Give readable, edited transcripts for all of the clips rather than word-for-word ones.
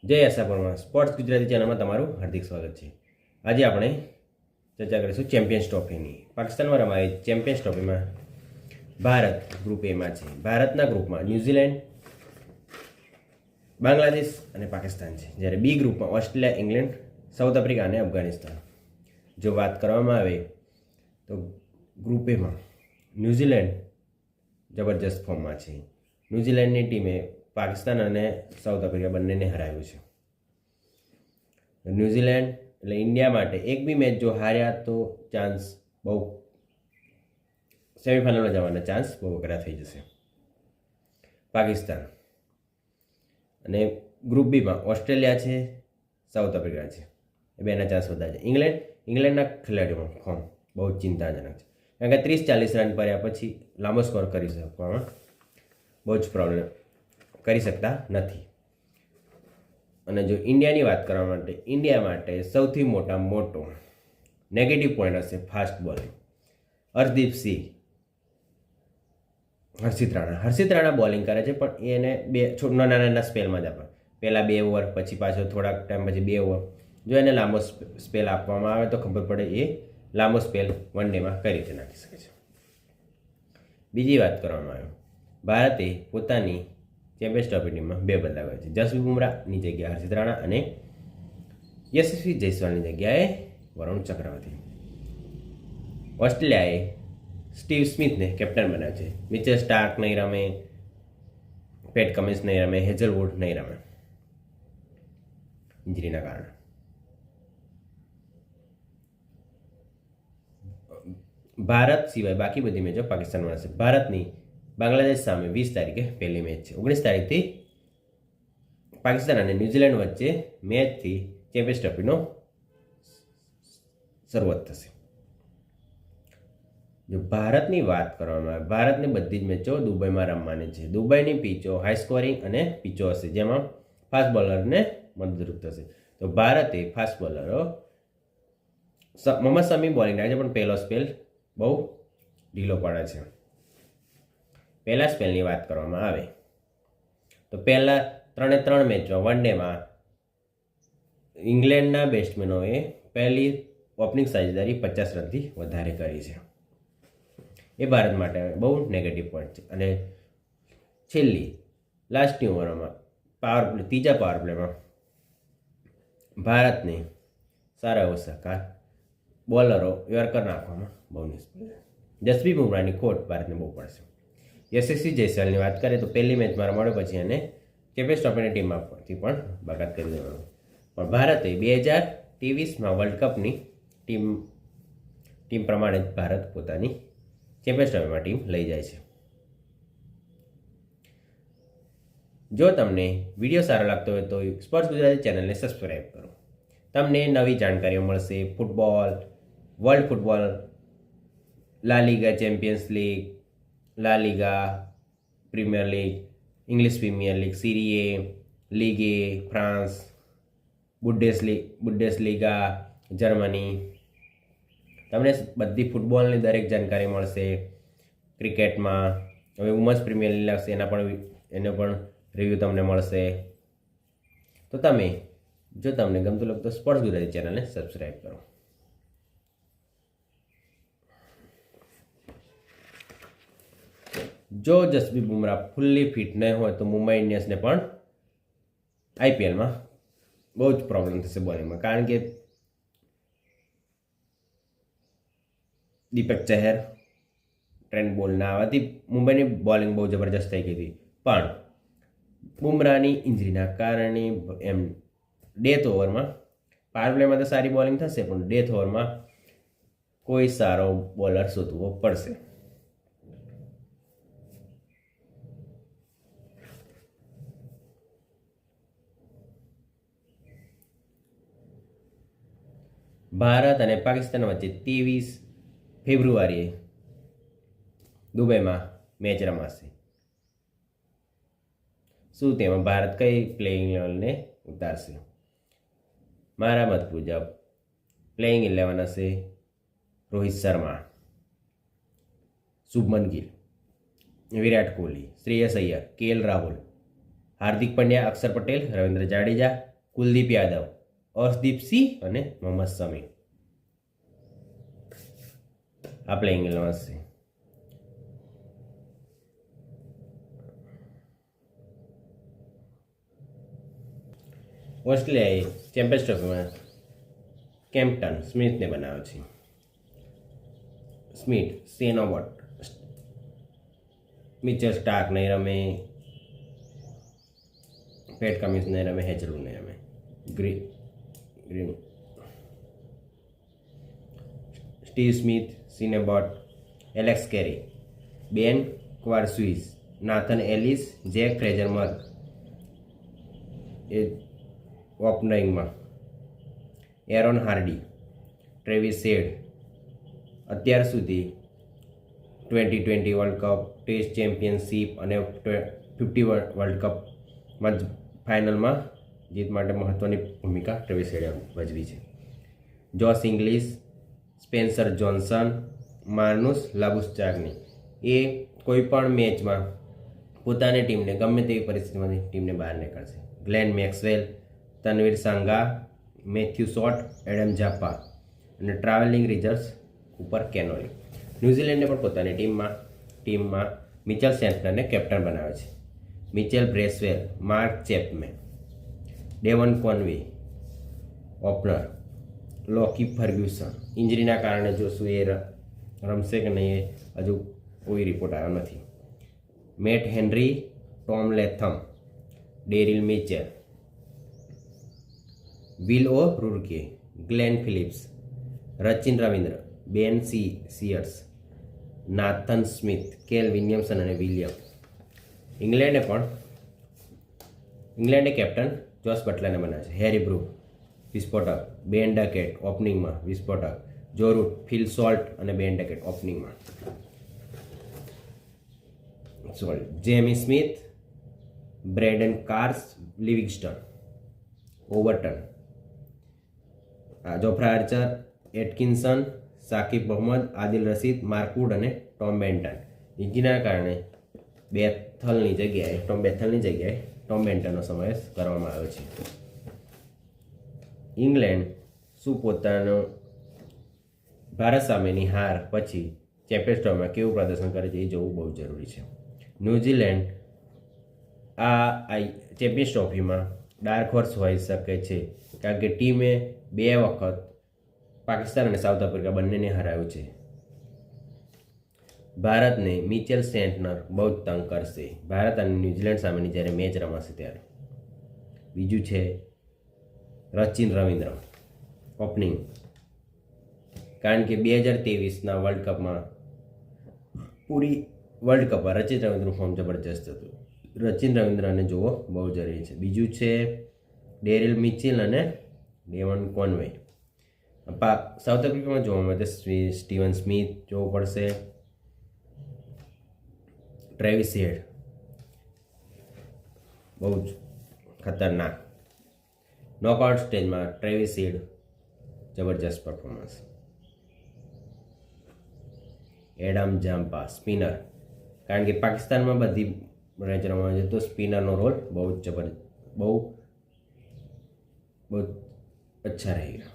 જય આશાપુરમાં સ્પોર્ટ્સ ગુજરાતી ચેનલમાં તમારું હાર્દિક સ્વાગત છે। આજે આપણે ચર્ચા કરીશું ચેમ્પિયન્સ ટ્રોફીની। પાકિસ્તાનમાં રમાયેલી ચેમ્પિયન્સ ટ્રોફીમાં ભારત ગ્રુપ એમાં છે। ભારતના ગ્રુપમાં ન્યૂઝીલેન્ડ, બાંગ્લાદેશ અને પાકિસ્તાન છે, જ્યારે બી ગ્રુપમાં ઓસ્ટ્રેલિયા, ઇંગ્લેન્ડ, સાઉથ આફ્રિકા અને અફઘાનિસ્તાન। જો વાત કરવામાં આવે તો ગ્રુપ એમાં ન્યૂઝીલેન્ડ જબરજસ્ત ફોર્મમાં છે। ન્યૂઝીલેન્ડની ટીમે પાકિસ્તાન અને સાઉથ આફ્રિકા બંનેને હરાવ્યું છે। ન્યૂઝીલેન્ડ એટલે ઇન્ડિયા માટે એક બી મેચ જો હાર્યા તો ચાન્સ બહુ સેમિફાઇનલમાં જવાના ચાન્સ બહુ અઘરા થઈ જશે। પાકિસ્તાન અને ગ્રુપ બીમાં ઓસ્ટ્રેલિયા છે, સાઉથ આફ્રિકા છે, એ બેના ચાન્સ વધારે છે। ઇંગ્લેન્ડના ખેલાડીઓમાં ફોર્મ બહુ ચિંતાજનક છે, કારણ કે 30-40 રન કર્યા પછી લાંબો સ્કોર કરી શકવામાં બહુ જ પ્રોબ્લેમ કરી શકતા નથી। અને જો ઇન્ડિયાની વાત કરવા માટે ઇન્ડિયા માટે સૌથી મોટો નેગેટિવ પોઈન્ટ હશે ફાસ્ટ બોલિંગ। હરદીપ સિંહ, હર્ષિત રાણા બોલિંગ કરે છે, પણ એને બે નાના સ્પેલમાં જ આપે। પહેલાં 2 ઓવર, પછી પાછો થોડાક ટાઈમ પછી 2 ઓવર। જો એને લાંબો સ્પેલ આપવામાં આવે તો ખબર પડે એ લાંબો સ્પેલ વન ડેમાં કઈ રીતે નાખી શકે છે। બીજી વાત કરવામાં આવે, ભારતે પોતાની ચેમ્પિયન્સ ટ્રોફી ટીમમાં 2 બદલાવ કર્યા છે। જસપ્રીત બુમરાહની જગ્યાએ હર્ષિત રાણા અને યશસ્વી જયસ્વાલની જગ્યાએ વરુણ ચક્રવર્તી। ઓસ્ટ્રેલિયાએ સ્ટીવ સ્મિથને કેપ્ટન બનાવ્યો છે। મિચેલ સ્ટાર્ક નહીં રમે, પેટ કમિન્સ નહીં રમે, હેઝલવુડ નહીં રમે ઇન્જરીના કારણે। ભારત સિવાય બાકી બધી મેચો પાકિસ્તાનમાં હશે। ભારતની બાંગ્લાદેશ સામે 20 તારીખે પહેલી મેચ છે। 19 તારીખથી પાકિસ્તાન અને ન્યૂઝીલેન્ડ વચ્ચે મેચથી ચેમ્પિયન્સ ટ્રોફીનો શરૂઆત થશે। જો ભારતની વાત કરવામાં આવે, ભારતની બધી જ મેચો દુબઈમાં રમવાની છે। દુબઈની પીચો હાઈ સ્કોરિંગ અને પીચો હશે, જેમાં ફાસ્ટ બોલરને મદદરૂપ થશે। તો ભારતે ફાસ્ટ બોલરો મોહમ્મદ શમી બોલિંગ રાખે છે, પણ પહેલો સ્પેલ બહુ ઢીલો પડે છે। પહેલા સ્પેલની વાત કરવામાં આવે તો પહેલા 3 મેચમાં વન ડેમાં ઇંગ્લેન્ડના બેટ્સમેનોએ પહેલી ઓપનિંગ સાજેદારી 50 રનથી વધારે કરી છે। એ ભારત માટે બહુ નેગેટિવ પોઈન્ટ છે। અને છેલ્લી લાસ્ટની ઓવરોમાં ત્રીજા પાવર પ્લેમાં ભારતને સારા એવો સહકાર બોલરો યોર્કર નાખવામાં બહુ નિષ્ફળ છે। જસપ્રીત બુમરાહની ખોટ ભારતને બહુ પડશે। યશસ્વી જયસ્વાલની વાત કરીએ તો પહેલી મેચમાં રમાડ્યો પછી એને ચેમ્પિયન્સ ટ્રોફીની ટીમમાંથી પણ બાકાત કરી દેવાનું। પણ ભારતે 2023માં વર્લ્ડ કપની ટીમ પ્રમાણે જ ભારત પોતાની ચેમ્પિયન્સ ટ્રોફીમાં ટીમ લઈ જાય છે। જો તમને વિડીયો સારો લાગતો હોય તો સ્પોર્ટ્સ ગુજરાતી ચેનલને સબસ્ક્રાઈબ કરો। તમને નવી જાણકારીઓ મળશે। ફૂટબોલ, વર્લ્ડ ફૂટબોલ, લા લીગા Champions League, La Liga Premier League, English Premier League, Serie A, League A France, Bundesliga Germany, તમને બધી ફૂટબોલની દરેક જાણકારી મળશે। ક્રિકેટમાં હવે વુમન્સ પ્રીમિયર લીગ લાગશે, એનો પણ રિવ્યૂ તમને મળશે। તો જો તમને ગમતું લાગતું તો સ્પોર્ટ્સ ગુજરાતી ચેનલને સબસ્ક્રાઈબ કરો। જો જસપ્રીત બુમરાહ ફૂલ્લી ફિટ ન હોય તો મુંબઈ ઇન્ડિયન્સને પણ આઈપીએલમાં બહુ જ પ્રોબ્લેમ થશે બોલિંગમાં, કારણ કે દીપક ચહેર, ટ્રેન્ટ બોલ ના આવવાથી મુંબઈની બોલિંગ બહુ જબરજસ્ત થઈ ગઈ હતી। પણ બુમરાહની ઇન્જરીના કારણે એમ ડેથ ઓવરમાં પાવર પ્લેમાં તો સારી બોલિંગ થશે, પણ ડેથ ઓવરમાં કોઈ સારો બોલર શોધવો પડશે। ભારત અને પાકિસ્તાન વચ્ચે 23 ફેબ્રુઆરીએ દુબઈમાં મેચ રમાશે। શું તેમાં ભારત કઈ પ્લેઇંગ 11ને ઉતારશે? મારા મત મુજબ પ્લેઇંગ 11 હશે રોહિત શર્મા, શુભમન ગિલ, વિરાટ કોહલી, શ્રેયસ અય્યર, કેએલ રાહુલ, હાર્દિક પંડ્યા, અક્ષર પટેલ, રવિન્દ્ર જાડેજા, કુલદીપ યાદવ, અર્શદીપ સિંહ અને મોહમ્મદ શમી. આ પ્લેઇંગ 11 છે. ઓસ્ટ્રેલિયાએ ચેમ્પિયન્સ ટ્રોફીમાં કેમ્પ્ટન સ્મિથને બનાવ્યો છે. Smith, Shane Watt, Mitchell Starc નહીં રમે, પેટ કમિન્સ નહીં રમે, હેચલવૂડ નહીં રમે, Green, Steve Smith, Sean Abbott, Alex Carey, Ben Dwarshuis, Nathan Ellis, Jake Fraser McGurk એ ઓપનિંગમાં, એરોન હાર્ડી, ટ્રેવિસ હેડ અત્યાર સુધી 2020 વર્લ્ડ કપ, ટેસ્ટ ચેમ્પિયનશિપ અને 50 વર્લ્ડ કપમાં ફાઇનલમાં જીત માટે મહત્ત્વની ભૂમિકા ટ્રેવિસ હેડે ભજવી છે. જોશ ઇંગ્લિશ, સ્પેન્સર જોન્સન, માર્નુસ લાબુસ્ચાગ્ની એ કોઈ પણ મેચમાં પોતાની ટીમને ગમે તેવી પરિસ્થિતિમાંથી ટીમને બહાર નીકળશે. Glenn Maxwell, Tanveer Sangha, Matthew Short, Adam Zampa અને ટ્રાવેલિંગ રિઝર્વ્સ ઉપર કેનોલી. ન્યૂઝીલેન્ડે પણ પોતાની ટીમમાં મિચેલ સેન્ટનરને કેપ્ટન બનાવે છે. Mitchell Bracewell, Mark Chapman, Devon Conway opener, Lockie Ferguson. ઇન્જરીના કારણે જોશું એ રમશે કે નહીં એ હજુ કોઈ રિપોર્ટ આવ્યો નથી. Matt Henry, Tom Latham, Daryl Mitchell, Will O Rourke, Glenn Phillips, Rachin Ravindra, Ben Sears, Nathan Smith, Kane Williamson અને વિલિયમ. ઇંગ્લેન્ડે કેપ્ટન જોસ બટલરને બનાવે છે. હેરી બ્રુક વિસ્ફોટક, બેન ડકેટ ઓપનિંગમાં વિસ્ફોટક, જો રૂટ, ફિલ સોલ્ટ અને બેન ડકેટ ઓપનિંગમાં. Jamie Smith, Brydon Carse, Livingstone, Overton, Jofra Archer, Atkinson, Saqib Mahmood, Adil Rashid, Mark Wood અને ટોમ બેન્ટન. ઇન્જરીના કારણે ટોમ બેથલની જગ્યાએ ટોમ બેન્ટનનો સમાવેશ કરવામાં આવ્યો છે. ઇંગ્લેન્ડ શું પોતાનો ભારત સામેની હાર પછી ચેમ્પિયન્સ ટ્રોફીમાં કેવું પ્રદર્શન કરે છે એ જોવું બહુ જરૂરી છે. ન્યૂઝીલેન્ડ આ ચેમ્પિયન્સ ટ્રોફીમાં ડાર્ક હોર્સ હોઈ શકે છે, કારણ કે ટીમે 2 વખત પાકિસ્તાન અને સાઉથ આફ્રિકા બંનેને હરાવ્યું છે. ભારતને મિચેલ સેન્ટનર બહુ જ તંગ કરશે ભારત અને ન્યૂઝીલેન્ડ સામેની જ્યારે મેચ રમાશે ત્યારે. બીજું છે રચિન રવિન્દ્ર ઓપનિંગ, કારણ કે 2023ના વર્લ્ડ કપમાં રચિન રવિન્દ્રનું ફોર્મ જબરજસ્ત હતું. રચિન રવિન્દ્રને જોવો બહુ જરૂરી છે. બીજું છે ડેરિલ મિચેલ અને ડેવન કોનવે. સાઉથ આફ્રિકામાં જોવા માટે સ્ટીવન સ્મિથ જોવું પડશે, ટ્રેવિસ હેડ બહુ જ ખતરનાક. નોકઆઉટ સ્ટેજમાં ટ્રેવિસ હેડ જબરજસ્ત પરફોર્મન્સ. એડમ જામ્પા સ્પિનર, કારણ કે પાકિસ્તાનમાં બધી મેચ રમવા છે તો સ્પિનરનો રોલ બહુ અચ્છા રહેગા.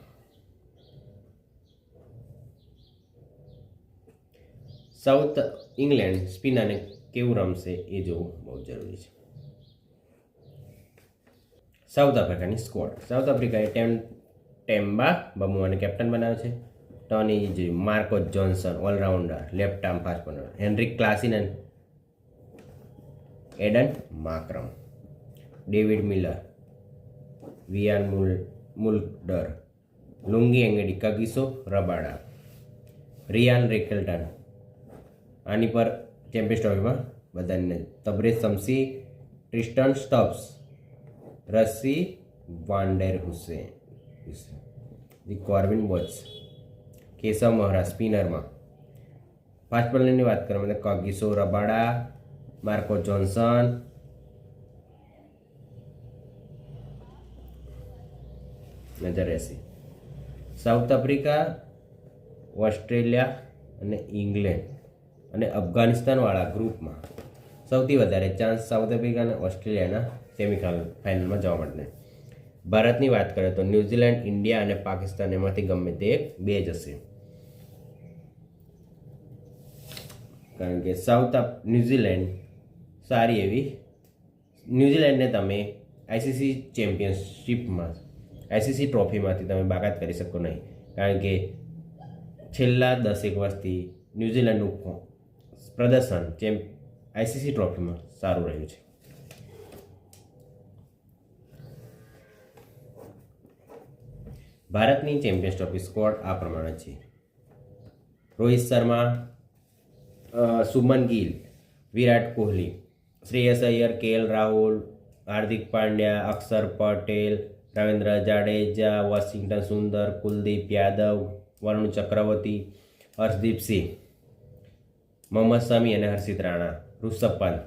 સાઉથ ઇંગ્લેન્ડ સ્પિનરને કેવું રમશે એ જોવું બહુ જરૂરી છે. સાઉથ આફ્રિકાની સ્કોડ. સાઉથ આફ્રિકાએ ટેમ્બા બમુઆને કેપ્ટન બનાવ્યો છે. ટોની ઇજી, Marco Jansen all-rounder, left arm fast bowler, Heinrich Klaasen અને Aiden Markram, David Miller, Wiaan Mulder, Lungi Ngidi, Kagiso Rabada, Ryan Rickelton. આની પર ચેમ્પિયન્સ ટ્રોફીમાં બધાને તબરેજ શમસી, ટ્રિસ્ટન સ્ટબ્સ, રસી વાન્ડેર હુસેન, કોર્વિન બોચ, કેશવ મહારા સ્પિનરમાં. ફાસ્ટ બોલરની વાત કરવામાં તો કગિસો રબાડા, માર્કો જોન્સન, નજર રહેશે. સાઉથ આફ્રિકા, ઓસ્ટ્રેલિયા અને ઇંગ્લેન્ડ અને અફઘાનિસ્તાનવાળા ગ્રુપમાં સૌથી વધારે ચાન્સ સાઉથ આફ્રિકા અને ઓસ્ટ્રેલિયાના ફાઇનલમાં જવા માટે. ભારતની વાત કરીએ તો ન્યૂઝીલેન્ડ, ઇન્ડિયા અને પાકિસ્તાન એમાંથી ગમે તે બે જ હશે, કારણ કે ન્યૂઝીલેન્ડ સારી એવી, ન્યૂઝીલેન્ડને તમે આઈસીસી ચેમ્પિયનશિપમાં, આઈસીસી ટ્રોફીમાંથી તમે બાકાત કરી શકો નહીં, કારણ કે છેલ્લા 10 વર્ષથી ન્યૂઝીલેન્ડનું પ્રદર્શન આઈસીસી ટ્રોફીમાં સારું રહ્યું છે. ભારતની ચેમ્પિયન્સ ટ્રોફી સ્કોર આ પ્રમાણે છે: રોહિત શર્મા, શુભમન ગિલ, વિરાટ કોહલી, શ્રેયસ અય્યર, કેએલ રાહુલ, હાર્દિક પાંડ્યા, અક્ષર પટેલ, રવિન્દ્ર જાડેજા, વોશિંગ્ટન સુંદર, કુલદીપ યાદવ, વરુણ ચક્રવર્તી, હર્ષદીપ સિંહ, મોહમ્મદ શમી અને હર્ષિત રાણા, ઋષભ પંત.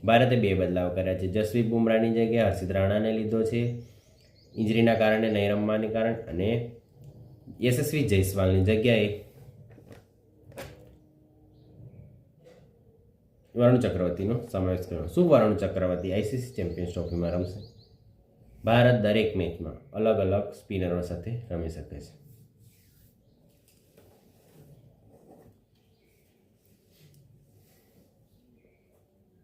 ભારતે 2 બદલાવ કર્યા છે. જસપ્રીત બુમરાહની જગ્યાએ હર્ષિત રાણાને લીધો છે ઇન્જરીના કારણે, નહીં રમવાને કારણે, અને યશસ્વી જયસ્વાલની જગ્યાએ વરુણ ચક્રવર્તીનો સમાવેશ કર્યો. શું વરુણ ચક્રવર્તી આઈસીસી ચેમ્પિયન્સ ટ્રોફીમાં રમશે? ભારત દરેક મેચમાં અલગ અલગ સ્પિનરો સાથે રમી શકે છે.